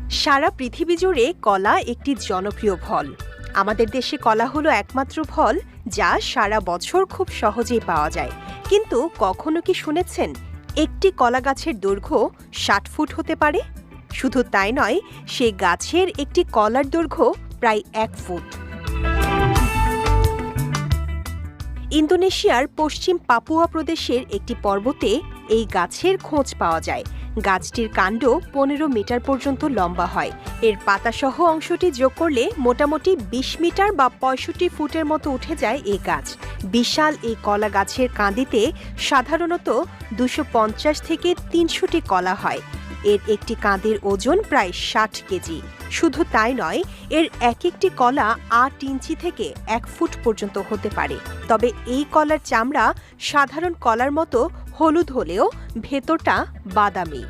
সারা পৃথিবী জুড়ে কলা একটি জনপ্রিয় ফল। আমাদের দেশে কলা হলো একমাত্র ফল যা সারা বছর খুব সহজেই পাওয়া যায়। কিন্তু কখনো কি শুনেছেন একটি কলা গাছের দৈর্ঘ্য ৬০ ফুট হতে পারে? শুধু তাই নয়, সেই গাছের একটি কলার দৈর্ঘ্য প্রায় ১ ফুট। ইন্দোনেশিয়ার পশ্চিম পাপুয়া প্রদেশের একটি পর্বতে এই গাছের খোঁজ পাওয়া যায়। গাছটির কাণ্ড ১৫ মিটার পর্যন্ত লম্বা হয়। এর পাতাসহ অংশটি যোগ করলে মোটামুটি ২০ মিটার বা ৬৫ ফুটের মতো উঠে যায় এই গাছ। বিশাল এই কলা গাছের কাঁদিতে সাধারণত ২৫০ থেকে ৩০০টি কলা হয়। এর একটি কাঁদের ওজন প্রায় ৬০ কেজি। শুধু তাই নয়, এর এক একটি কলা ৮ ইঞ্চি থেকে ১ ফুট পর্যন্ত হতে পারে। তবে এই কলার চামড়া সাধারণ কলার মতো হলুদ হলেও ভেতরটা বাদামি।